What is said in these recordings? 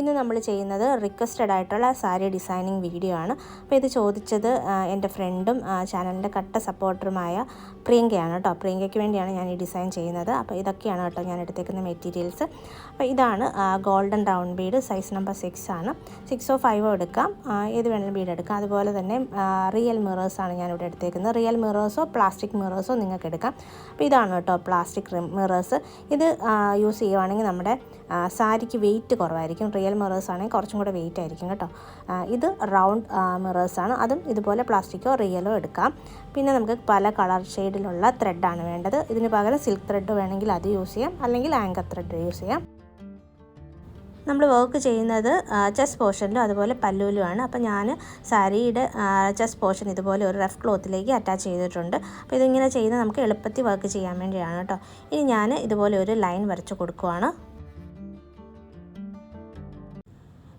ഇന്ന് നമ്മൾ ചെയ്യുന്നത് റിക്വസ്റ്റഡ് ആയിട്ടുള്ള സാരി ഡിസൈനിങ് വീഡിയോ ആണ്. അപ്പോൾ ഇത് ചോദിച്ചത് എൻ്റെ ഫ്രണ്ടും ചാനലിൻ്റെ കട്ട സപ്പോർട്ടറുമായ പ്രിയങ്കയാണ് കേട്ടോ. പ്രിയങ്കയ്ക്ക് വേണ്ടിയാണ് ഞാൻ ഈ ഡിസൈൻ ചെയ്യുന്നത്. അപ്പോൾ ഇതൊക്കെയാണ് കേട്ടോ ഞാൻ എടുത്തേക്കുന്ന മെറ്റീരിയൽസ്. അപ്പോൾ ഇതാണ് golden round Bede, size number 6 ആണ്. 6ഓ 5ഓ എടുക്കാം, ഏത് വേണമെങ്കിലും ബീഡ് എടുക്കാം. അതുപോലെ തന്നെ റിയൽ മിറേഴ്സാണ് ഞാനിവിടെ എടുത്തേക്കുന്നത്. റിയൽ മിറേഴ്സോ പ്ലാസ്റ്റിക് മിറേഴ്സോ നിങ്ങൾക്ക് എടുക്കാം. അപ്പോൾ ഇതാണ് കേട്ടോ പ്ലാസ്റ്റിക് മിറേഴ്സ്. ഇത് യൂസ് ചെയ്യുവാണെങ്കിൽ നമ്മുടെ സാരിക്ക് വെയിറ്റ് കുറവായിരിക്കും. റിയൽ മിറേഴ്സ് ആണെങ്കിൽ കുറച്ചും കൂടെ വെയിറ്റ് ആയിരിക്കും കേട്ടോ. ഇത് റൗണ്ട് മിറേഴ്സാണ്. അതും ഇതുപോലെ പ്ലാസ്റ്റിക്കോ റിയലോ എടുക്കാം. പിന്നെ നമുക്ക് പല കളർ ഷെയ്ഡിലുള്ള ത്രെഡാണ് വേണ്ടത്. ഇതിന് പകരം സിൽക്ക് ത്രെഡ് വേണമെങ്കിൽ അത് യൂസ് ചെയ്യാം, അല്ലെങ്കിൽ ആങ്കർ ത്രെഡ് യൂസ് ചെയ്യാം. നമ്മൾ വർക്ക് ചെയ്യുന്നത് ചെസ്റ്റ് പോർഷനിലും അതുപോലെ പല്ലുവിലുമാണ്. അപ്പോൾ ഞാൻ സാരിയുടെ ചെസ്റ്റ് പോർഷൻ ഇതുപോലെ ഒരു റഫ് ക്ലോത്തിലേക്ക് അറ്റാച്ച് ചെയ്തിട്ടുണ്ട്. അപ്പോൾ ഇതിങ്ങനെ ചെയ്ത് നമുക്ക് എളുപ്പത്തിൽ വർക്ക് ചെയ്യാൻ വേണ്ടിയാണ് കേട്ടോ. ഇനി ഞാൻ ഇതുപോലെ ഒരു ലൈൻ വരച്ച് കൊടുക്കുവാണ്.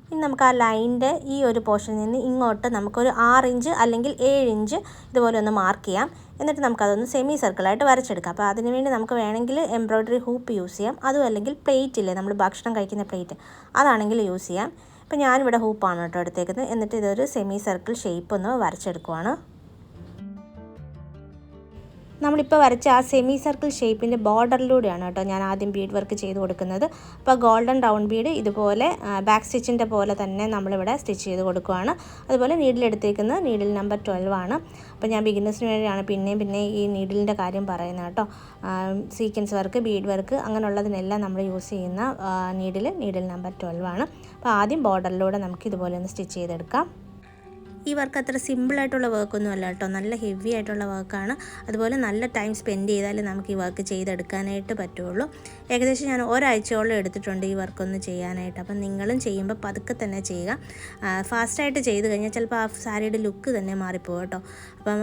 ഇനി നമുക്ക് ആ ലൈനിൻ്റെ ഈ ഒരു പോർഷനിൽ നിന്ന് ഇങ്ങോട്ട് നമുക്കൊരു 6 ഇഞ്ച് അല്ലെങ്കിൽ 7 ഇഞ്ച് ഇതുപോലെ ഒന്ന് മാർക്ക് ചെയ്യാം. എന്നിട്ട് നമുക്കതൊന്ന് സെമി സർക്കിളായിട്ട് വരച്ചെടുക്കാം. അപ്പോൾ അതിനുവേണ്ടി നമുക്ക് വേണമെങ്കിൽ എംബ്രോയ്ഡറി ഹൂപ്പ് യൂസ് ചെയ്യാം. അതും അല്ലെങ്കിൽ പ്ലേറ്റ് ഇല്ലേ, നമ്മൾ ഭക്ഷണം കഴിക്കുന്ന പ്ലേറ്റ്, അതാണെങ്കിൽ യൂസ് ചെയ്യാം. ഇപ്പോൾ ഞാനിവിടെ ഹൂപ്പാണ് കേട്ടോ എടുത്തേക്കുന്നത്. എന്നിട്ട് ഇതൊരു സെമി സർക്കിൾ ഷേപ്പ് ഒന്ന് വരച്ചെടുക്കുവാണ്. നമ്മളിപ്പോൾ വരച്ച ആ സെമി സർക്കിൾ ഷേപ്പിൻ്റെ ബോർഡറിലൂടെയാണ് കേട്ടോ ഞാൻ ആദ്യം ബീഡ് വർക്ക് ചെയ്ത് കൊടുക്കുന്നത്. അപ്പോൾ ഗോൾഡൻ റൗണ്ട് ബീഡ് ഇതുപോലെ ബാക്ക് സ്റ്റിച്ചിൻ്റെ പോലെ തന്നെ നമ്മളിവിടെ സ്റ്റിച്ച് ചെയ്ത് കൊടുക്കുകയാണ്. അതുപോലെ നീഡിലെടുത്തേക്കുന്നത് നീഡിൽ നമ്പർ 12 ആണ്. അപ്പോൾ ഞാൻ ബിഗിനേഴ്സിന് വേണ്ടിയാണ് പിന്നെ ഈ നീഡിലിൻ്റെ കാര്യം പറയുന്നത് കേട്ടോ. സീക്വൻസ് വർക്ക്, ബീഡ് വർക്ക് അങ്ങനെയുള്ളതിനെല്ലാം നമ്മൾ യൂസ് ചെയ്യുന്ന നീഡിൽ നമ്പർ 12 ആണ്. അപ്പോൾ ആദ്യം ബോർഡറിലൂടെ നമുക്ക് ഇതുപോലെ ഒന്ന് സ്റ്റിച്ച് ചെയ്തെടുക്കാം. ഈ വർക്ക് അത്ര സിമ്പിളായിട്ടുള്ള വർക്കൊന്നും അല്ല കേട്ടോ, നല്ല ഹെവി ആയിട്ടുള്ള വർക്കാണ്. അതുപോലെ നല്ല ടൈം സ്പെൻഡ് ചെയ്താലേ നമുക്ക് ഈ വർക്ക് ചെയ്തെടുക്കാനായിട്ട് പറ്റുള്ളൂ. ഏകദേശം ഞാൻ ഒരാഴ്ചയോളം എടുത്തിട്ടുണ്ട് ഈ വർക്കൊന്ന് ചെയ്യാനായിട്ട്. അപ്പം നിങ്ങളും ചെയ്യുമ്പോൾ പതുക്കെ തന്നെ ചെയ്യുക. ഫാസ്റ്റായിട്ട് ചെയ്ത് കഴിഞ്ഞാൽ ചിലപ്പോൾ ആ സാരിയുടെ ലുക്ക് തന്നെ മാറിപ്പോകും കേട്ടോ. അപ്പം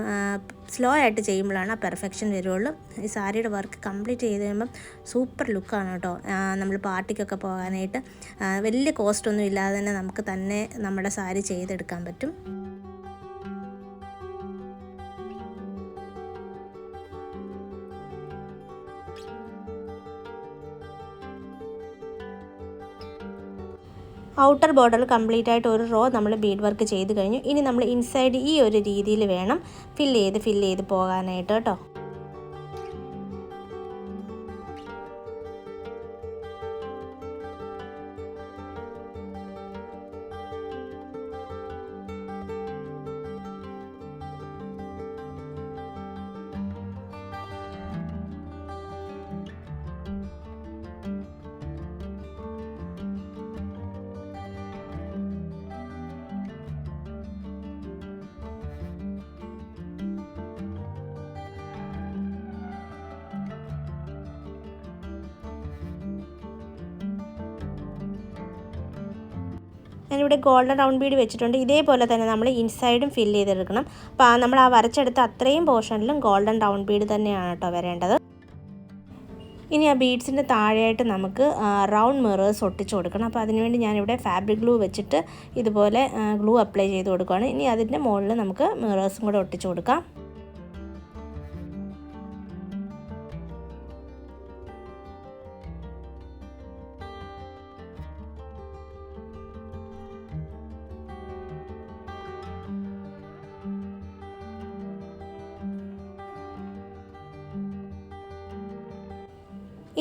സ്ലോ ആയിട്ട് ചെയ്യുമ്പോഴാണ് ആ പെർഫെക്ഷൻ വരുള്ളൂ. ഈ സാരിയുടെ വർക്ക് കംപ്ലീറ്റ് ചെയ്ത് കഴിയുമ്പം സൂപ്പർ ലുക്കാണ് കേട്ടോ. നമ്മൾ പാർട്ടിക്കൊക്കെ പോകാനായിട്ട് വലിയ കോസ്റ്റൊന്നും ഇല്ലാതെ തന്നെ നമുക്ക് തന്നെ നമ്മുടെ സാരി ചെയ്തെടുക്കാൻ പറ്റും. ഔട്ടർ ബോർഡർ കംപ്ലീറ്റ് ആയിട്ട് ഒരു റോ നമ്മൾ ബീഡ് വർക്ക് ചെയ്ത് കഴിഞ്ഞു. ഇനി നമ്മൾ ഇൻസൈഡ് ഈ ഒരു രീതിയിൽ വേണം ഫില്ല് ചെയ്ത് പോകാനായിട്ട് കേട്ടോ. ഞാനിവിടെ ഗോൾഡൻ റൗണ്ട് ബീഡ് വെച്ചിട്ടുണ്ട്. ഇതേപോലെ തന്നെ നമ്മൾ ഇൻസൈഡും ഫില്ല് ചെയ്തെടുക്കണം. അപ്പോൾ നമ്മൾ ആ വരച്ചെടുത്ത അത്രയും പോർഷനിലും ഗോൾഡൻ റൗണ്ട് ബീഡ് തന്നെയാണ് കേട്ടോ വരേണ്ടത്. ഇനി ആ ബീഡ്സിൻ്റെ താഴെയായിട്ട് നമുക്ക് റൗണ്ട് മിറേഴ്സ് ഒട്ടിച്ച് കൊടുക്കണം. അപ്പോൾ അതിനുവേണ്ടി ഞാനിവിടെ ഫാബ്രിക് ഗ്ലൂ വെച്ചിട്ട് ഇതുപോലെ ഗ്ലൂ അപ്ലൈ ചെയ്ത് കൊടുക്കുകയാണ്. ഇനി അതിൻ്റെ മുകളിൽ നമുക്ക് മിറേഴ്സും കൂടെ ഒട്ടിച്ച് കൊടുക്കാം.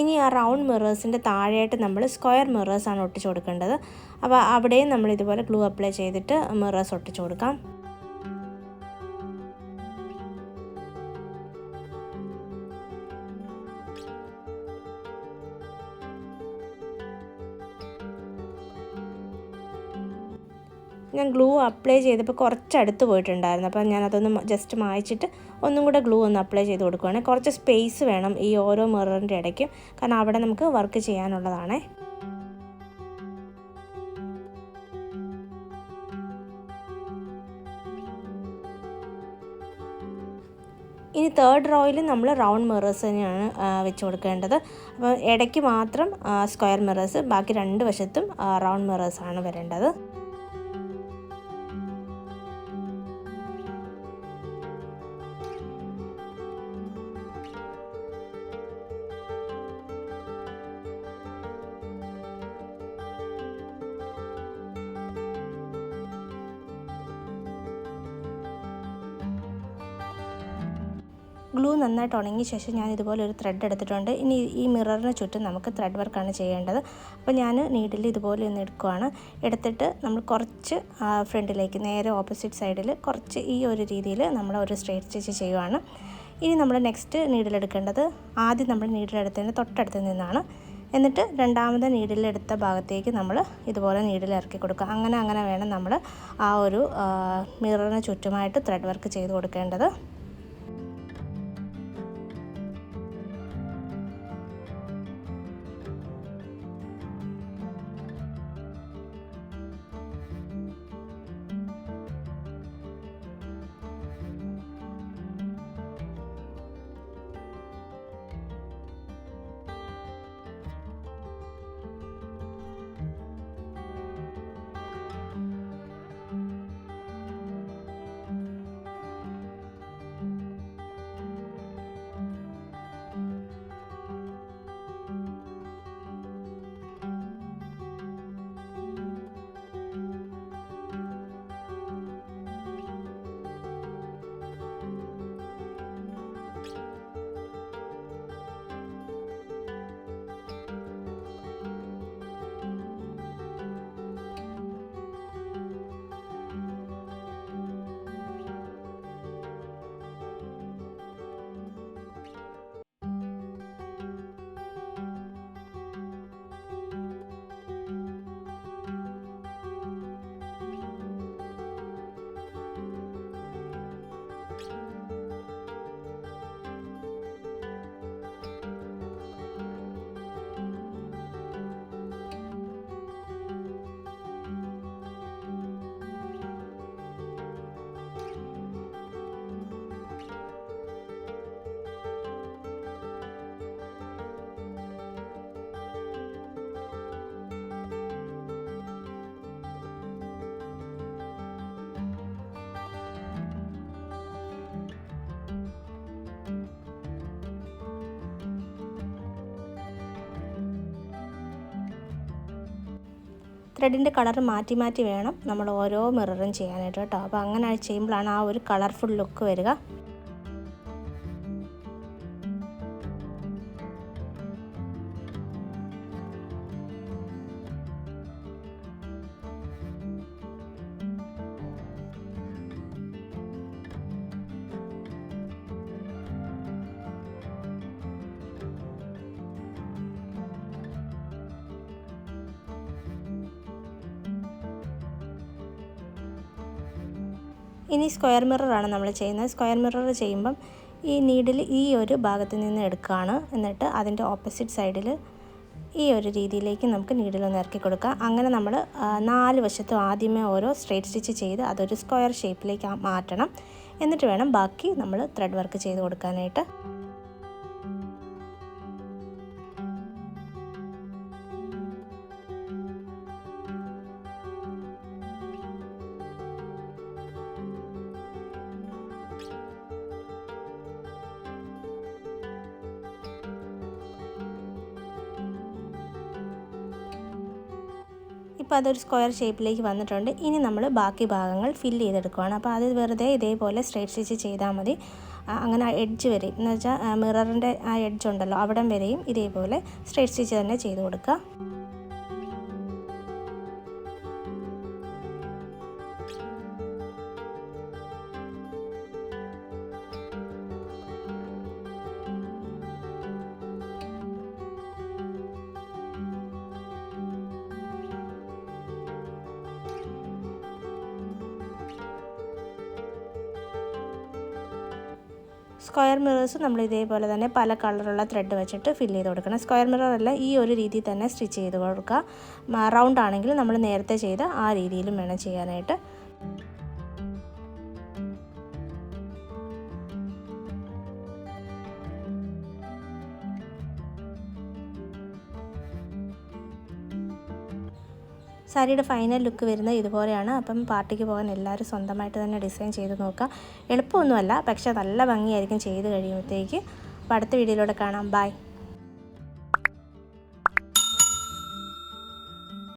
ഇനി ആ റൗണ്ട് മിറേഴ്സിൻ്റെ താഴെയായിട്ട് നമ്മൾ സ്ക്വയർ മിറേഴ്സാണ് ഒട്ടിച്ച് കൊടുക്കേണ്ടത്. അപ്പോൾ അവിടെയും നമ്മൾ ഇതുപോലെ ഗ്ലൂ അപ്ലൈ ചെയ്തിട്ട് മിറേഴ്സ് ഒട്ടിച്ച് കൊടുക്കാം. ഞാൻ ഗ്ലൂ അപ്ലൈ ചെയ്തപ്പോൾ കുറച്ച് അടുത്ത് പോയിട്ടുണ്ടായിരുന്നു. അപ്പോൾ ഞാനതൊന്ന് ജസ്റ്റ് മായ്ച്ചിട്ട് ഒന്നും കൂടെ ഗ്ലൂ ഒന്ന് അപ്ലൈ ചെയ്ത് കൊടുക്കുകയാണെങ്കിൽ കുറച്ച് സ്പേസ് വേണം ഈ ഓരോ മിററിൻ്റെ ഇടയ്ക്കും, കാരണം അവിടെ നമുക്ക് വർക്ക് ചെയ്യാനുള്ളതാണേ. ഇനി തേർഡ് റോയിൽ നമ്മൾ റൗണ്ട് മിറേഴ്സ് തന്നെയാണ് വെച്ച് കൊടുക്കേണ്ടത്. അപ്പോൾ ഇടയ്ക്ക് മാത്രം സ്ക്വയർ മിറേഴ്സ്, ബാക്കി രണ്ട് വശത്തും റൗണ്ട് മിറേഴ്സാണ് വരേണ്ടത്. ഗ്ലൂ നന്നായിട്ട് ഉണങ്ങിയ ശേഷം ഞാൻ ഇതുപോലെ ഒരു ത്രെഡ് എടുത്തിട്ടുണ്ട്. ഇനി ഈ മിററിന് ചുറ്റും നമുക്ക് ത്രെഡ് വർക്കാണ് ചെയ്യേണ്ടത്. അപ്പോൾ ഞാൻ നീഡിൽ ഇതുപോലെ ഒന്ന് എടുക്കുകയാണ്. എടുത്തിട്ട് നമ്മൾ കുറച്ച് ഫ്രണ്ടിലേക്ക് നേരെ ഓപ്പോസിറ്റ് സൈഡിൽ കുറച്ച് ഈ ഒരു രീതിയിൽ നമ്മൾ ഒരു സ്ട്രെയിറ്റ് സ്റ്റിച്ച് ചെയ്യുവാണ്. ഇനി നമ്മൾ നെക്സ്റ്റ് നീഡിലെടുക്കേണ്ടത് ആദ്യം നമ്മൾ നീഡിലെടുത്തതിന് തൊട്ടടുത്ത് നിന്നാണ്. എന്നിട്ട് രണ്ടാമത്തെ നീഡിലെടുത്ത ഭാഗത്തേക്ക് നമ്മൾ ഇതുപോലെ നീഡിൽ ഇറക്കി കൊടുക്കുക. അങ്ങനെ വേണം നമ്മൾ ആ ഒരു മിററിന് ചുറ്റുമായിട്ട് ത്രെഡ് വർക്ക് ചെയ്ത് കൊടുക്കേണ്ടത്. ത്രെഡിൻ്റെ കളർ മാറ്റി വേണം നമ്മൾ ഓരോ മിററും ചെയ്യാനായിട്ട് കേട്ടോ. അപ്പോൾ അങ്ങനെ ചെയ്യുമ്പോഴാണ് ആ ഒരു കളർഫുൾ ലുക്ക് വരിക. ഇനി സ്ക്വയർ മിററാണ് നമ്മൾ ചെയ്യുന്നത്. സ്ക്വയർ മിറർ ചെയ്യുമ്പം ഈ നീഡിൽ ഈ ഒരു ഭാഗത്ത് നിന്ന് എടുക്കുകയാണ്. എന്നിട്ട് അതിൻ്റെ ഓപ്പോസിറ്റ് സൈഡിൽ ഈ ഒരു രീതിയിലേക്ക് നമുക്ക് നീഡിലൊന്ന് ഇറക്കി കൊടുക്കാം. അങ്ങനെ നമ്മൾ 4 വശത്തും ആദ്യമേ ഓരോ സ്ട്രെയിറ്റ് സ്റ്റിച്ച് ചെയ്ത് അതൊരു സ്ക്വയർ ഷേപ്പിലേക്ക് മാറ്റണം. എന്നിട്ട് വേണം ബാക്കി നമ്മൾ ത്രെഡ് വർക്ക് ചെയ്ത് കൊടുക്കാനായിട്ട്. ഇപ്പോൾ അതൊരു സ്ക്വയർ ഷേപ്പിലേക്ക് വന്നിട്ടുണ്ട്. ഇനി നമ്മൾ ബാക്കി ഭാഗങ്ങൾ ഫില്ല് ചെയ്തെടുക്കുകയാണ്. അപ്പോൾ അത് വെറുതെ ഇതേപോലെ സ്ട്രെയിറ്റ് സ്റ്റിച്ച് ചെയ്താൽ മതി. അങ്ങനെ എഡ്ജ് വരെയും എന്ന് വെച്ചാൽ മിററിൻ്റെ ആ എഡ്ജ് ഉണ്ടല്ലോ അവിടം വരെയും ഇതേപോലെ സ്ട്രെയിറ്റ് സ്റ്റിച്ച് തന്നെ ചെയ്ത് കൊടുക്കുക. സ്ക്വയർ മിറേഴ്സ് നമ്മൾ ഇതേപോലെ തന്നെ പല കളറുള്ള ത്രെഡ് വെച്ചിട്ട് ഫില്ല് ചെയ്ത് കൊടുക്കണം. സ്ക്വയർ മിററല്ല ഈ ഒരു രീതിയിൽ തന്നെ സ്റ്റിച്ച് ചെയ്ത് കൊടുക്കുക. റൗണ്ട് ആണെങ്കിൽ നമ്മൾ നേരത്തെ ചെയ്ത ആ രീതിയിലും വേണം ചെയ്യാനായിട്ട്. സാരിയുടെ ഫൈനൽ ലുക്ക് വരുന്നത് ഇതുപോലെയാണ്. അപ്പം പാർട്ടിക്ക് പോകാൻ എല്ലാവരും സ്വന്തമായിട്ട് തന്നെ ഡിസൈൻ ചെയ്ത് നോക്കുക. എളുപ്പമൊന്നുമല്ല, പക്ഷേ നല്ല ഭംഗിയായിരിക്കും ചെയ്ത് കഴിയുമ്പോഴത്തേക്ക്. അപ്പോൾ അടുത്ത വീഡിയോയിലൂടെ കാണാം. ബൈ.